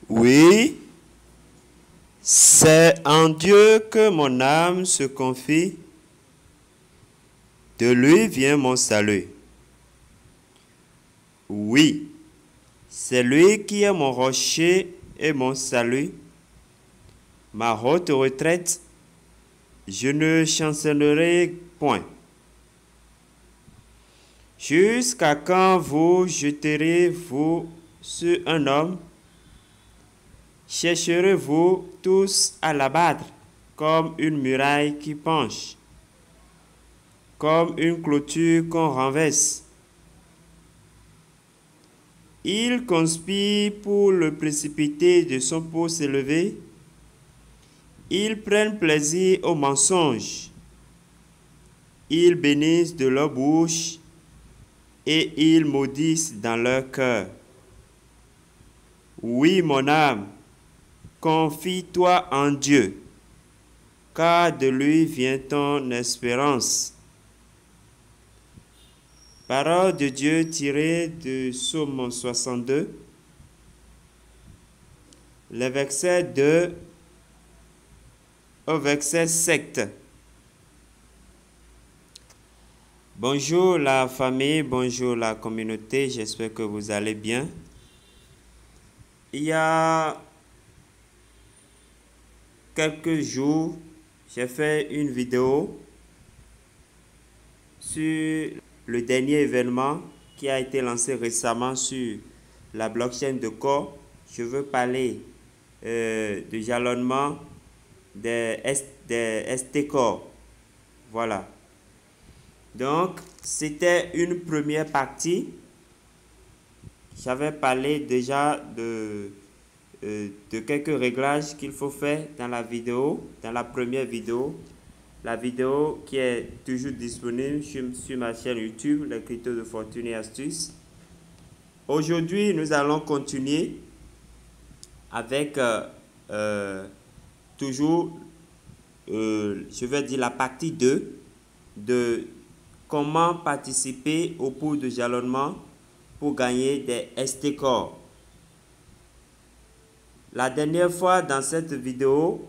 Oui, c'est en Dieu que mon âme se confie, de lui vient mon salut. Oui, c'est lui qui est mon rocher et mon salut, ma haute retraite, je ne chancellerai point. Jusqu'à quand vous jeterez-vous sur un homme? Chercherez-vous tous à l'abattre comme une muraille qui penche, comme une clôture qu'on renverse? Ils conspirent pour le précipiter de son pot s'élever. Ils prennent plaisir au mensonge. Ils bénissent de leur bouche et ils maudissent dans leur cœur. Oui, mon âme, confie-toi en Dieu, car de lui vient ton espérance. Parole de Dieu tirée de Psaume 62, les versets 2 au verset 7. Bonjour la famille, bonjour la communauté, j'espère que vous allez bien. Il y a quelques jours, j'ai fait une vidéo sur le dernier événement qui a été lancé récemment sur la blockchain de Core. Je veux parler du jalonnement des ST-Core. Voilà. Donc, c'était une première partie. J'avais parlé déjà de quelques réglages qu'il faut faire dans la vidéo, dans la première vidéo. La vidéo qui est toujours disponible sur ma chaîne YouTube, les cryptos de fortune et astuces. Aujourd'hui, nous allons continuer avec toujours, je vais dire la partie 2 de comment participer au pool de jalonnement pour gagner des ST-Core. La dernière fois, dans cette vidéo,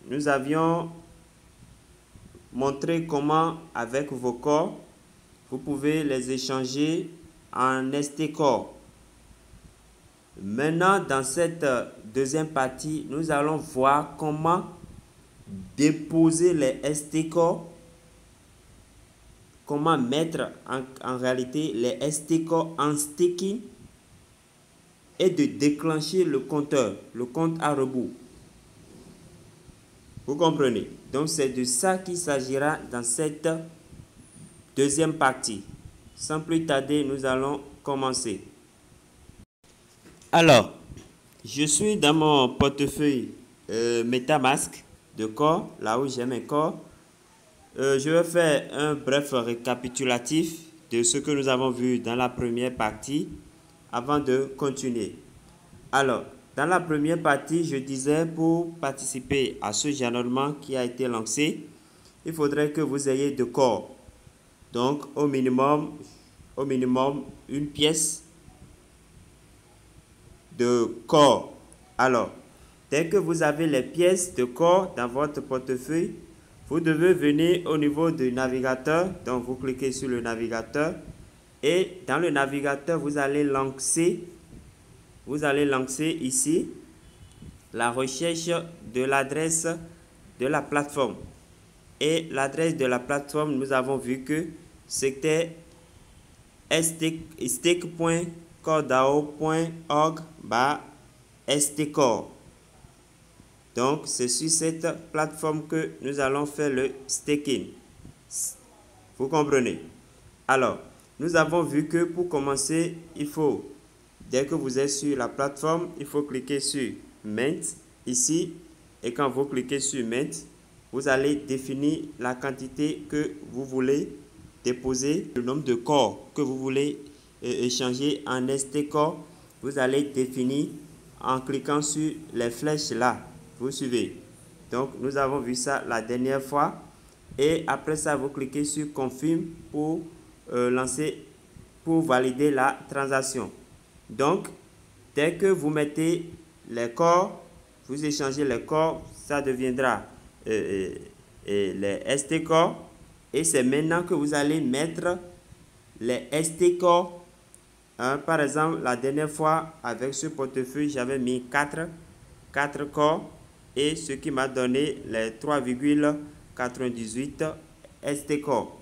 nous avions montré comment, avec vos corps, vous pouvez les échanger en ST-Core. Maintenant, dans cette deuxième partie, nous allons voir comment déposer les ST-Core, comment mettre en réalité les ST-Core en staking et de déclencher le compteur, le compte à rebours. Vous comprenez? Donc, c'est de ça qu'il s'agira dans cette deuxième partie. Sans plus tarder, nous allons commencer. Alors, je suis dans mon portefeuille MetaMask de Core, là où j'ai mes Core. Je vais faire un bref récapitulatif de ce que nous avons vu dans la première partie avant de continuer. Alors, dans la première partie, je disais pour participer à ce jalonnement qui a été lancé, il faudrait que vous ayez de Core. Donc, au minimum, une pièce de Core. Alors, dès que vous avez les pièces de Core dans votre portefeuille, vous devez venir au niveau du navigateur. Donc, vous cliquez sur le navigateur et dans le navigateur, vous allez lancer ici la recherche de l'adresse de la plateforme. Et l'adresse de la plateforme, nous avons vu que c'était stake.cordao.org/stcore. Donc, c'est sur cette plateforme que nous allons faire le staking. Vous comprenez? Alors, nous avons vu que pour commencer, il faut, dès que vous êtes sur la plateforme, il faut cliquer sur Mint ici. Et quand vous cliquez sur Mint, vous allez définir la quantité que vous voulez déposer, le nombre de corps que vous voulez échanger en ST-Core. Vous allez définir en cliquant sur les flèches là. Vous suivez. Donc, nous avons vu ça la dernière fois. Et après ça, vous cliquez sur Confirme pour valider la transaction. Donc, dès que vous mettez les corps, vous échangez les corps, ça deviendra les ST corps. Et c'est maintenant que vous allez mettre les ST corps. Par exemple, la dernière fois, avec ce portefeuille, j'avais mis 4 corps et ce qui m'a donné les 3,98 ST corps.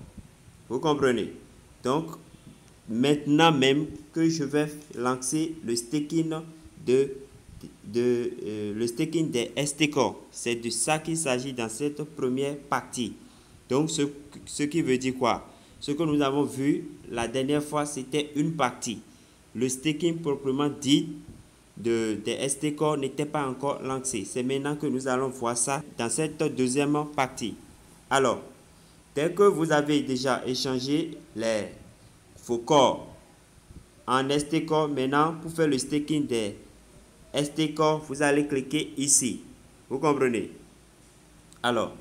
Vous comprenez? Donc, maintenant même que je vais lancer le staking le staking des ST corps. C'est de ça qu'il s'agit dans cette première partie. Donc, ce qui veut dire quoi? Ce que nous avons vu la dernière fois, c'était une partie. Le staking proprement dit des ST corps n'était pas encore lancé. C'est maintenant que nous allons voir ça dans cette deuxième partie. Alors, dès que vous avez déjà échangé vos corps en ST corps, maintenant pour faire le staking des ST corps, vous allez cliquer ici. Vous comprenez? Alors,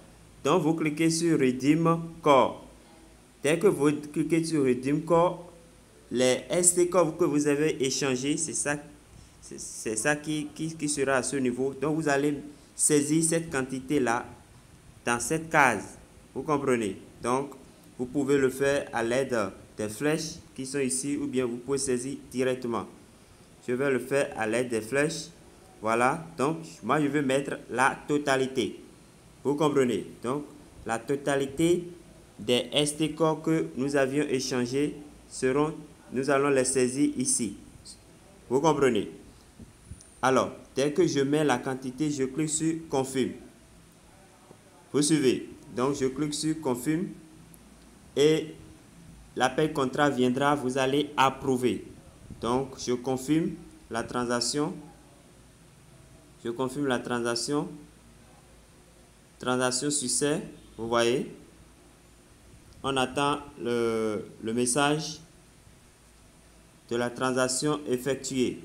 donc vous cliquez sur Redeem Core. Dès que vous cliquez sur Redeem Core, les ST corps que vous avez échangés, c'est ça qui sera à ce niveau. Donc vous allez saisir cette quantité-là dans cette case. Vous comprenez? Donc, vous pouvez le faire à l'aide des flèches qui sont ici ou bien vous pouvez saisir directement. Je vais le faire à l'aide des flèches. Voilà. Donc, moi, je vais mettre la totalité. Vous comprenez? Donc, la totalité des ST corps que nous avions échangés nous allons les saisir ici. Vous comprenez? Alors, dès que je mets la quantité, je clique sur Confirme. Vous suivez? Donc, je clique sur Confirme et l'appel contrat viendra, vous allez approuver. Donc, je confirme la transaction. Je confirme la transaction. Transaction succès, vous voyez. On attend le message de la transaction effectuée.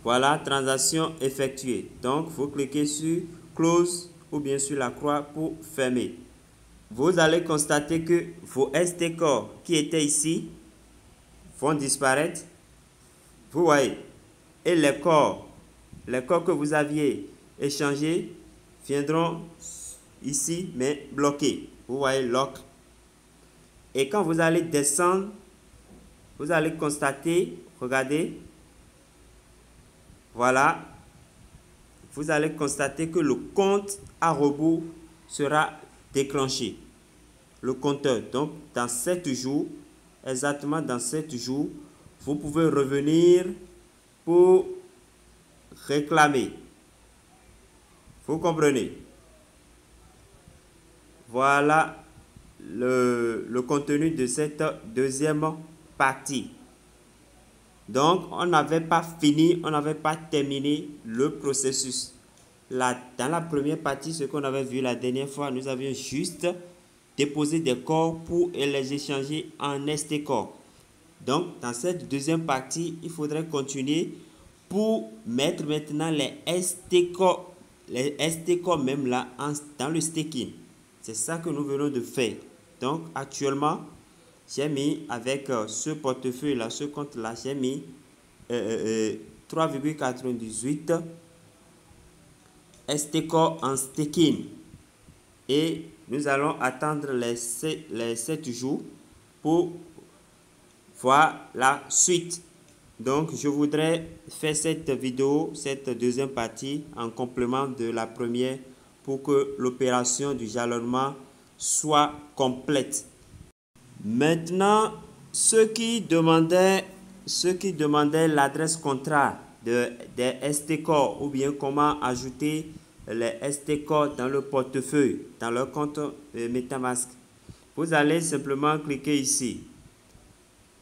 Voilà, transaction effectuée. Donc, vous cliquez sur Close ou bien sur la croix pour fermer. Vous allez constater que vos ST corps qui étaient ici vont disparaître. Vous voyez. Et les corps que vous aviez échangés viendront ici, mais bloqués. Vous voyez, lock. Et quand vous allez descendre, vous allez constater, regardez, voilà, vous allez constater que le compte à rebours sera déclenché. Le compteur. Donc, dans 7 jours, exactement dans 7 jours, vous pouvez revenir pour réclamer. Vous comprenez? Voilà le contenu de cette deuxième partie. Donc, on n'avait pas fini, on n'avait pas terminé le processus. Là, dans la première partie, ce qu'on avait vu la dernière fois, nous avions juste déposé des corps pour les échanger en ST corps. Donc, dans cette deuxième partie, il faudrait continuer pour mettre maintenant les ST corps même là dans le staking. C'est ça que nous venons de faire. Donc, actuellement, j'ai mis avec ce portefeuille-là, ce compte-là, j'ai mis 3,98 ST corps en staking. Et nous allons attendre les 7 jours pour voir la suite. Donc, je voudrais faire cette vidéo, cette deuxième partie, en complément de la première pour que l'opération du jalonnement soit complète. Maintenant, ceux qui demandaient l'adresse contrat des ST corps ou bien comment ajouter les ST corps dans le portefeuille, dans leur compte MetaMask, vous allez simplement cliquer ici.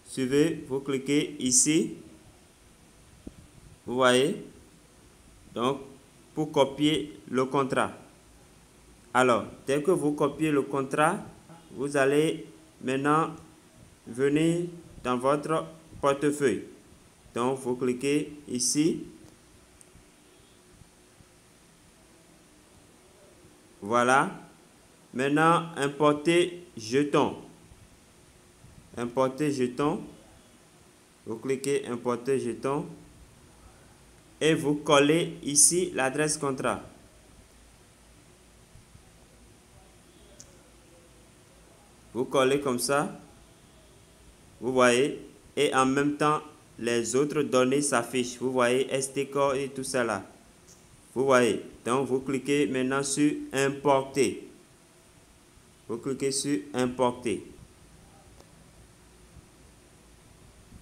Suivez, vous cliquez ici. Vous voyez? Donc, pour copier le contrat. Alors, dès que vous copiez le contrat, vous allez maintenant venir dans votre portefeuille. Donc, vous cliquez ici. Voilà. Maintenant, importer jeton. Importer jeton. Vous cliquez importer jeton. et vous collez ici l'adresse contrat. Vous collez comme ça, vous voyez, et en même temps, les autres données s'affichent. Vous voyez, STCore et tout ça là. Vous voyez, donc vous cliquez maintenant sur importer. Vous cliquez sur importer.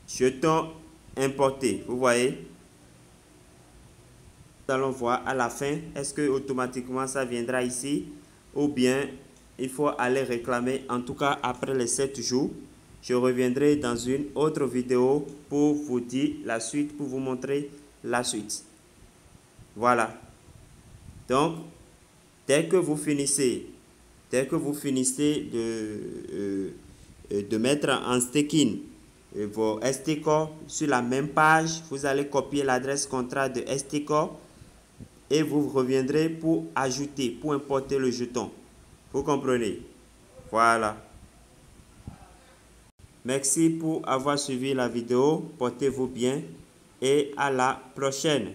Jeton importé, vous voyez. Nous allons voir à la fin, est-ce que automatiquement ça viendra ici ou bien il faut aller réclamer. En tout cas, après les 7 jours, je reviendrai dans une autre vidéo pour vous dire la suite, pour vous montrer la suite. Voilà. Donc, dès que vous finissez de mettre en staking vos STCore sur la même page, vous allez copier l'adresse contrat de STCore et vous reviendrez pour ajouter, pour importer le jeton. Vous comprenez? Voilà. Merci pour avoir suivi la vidéo. Portez-vous bien et à la prochaine.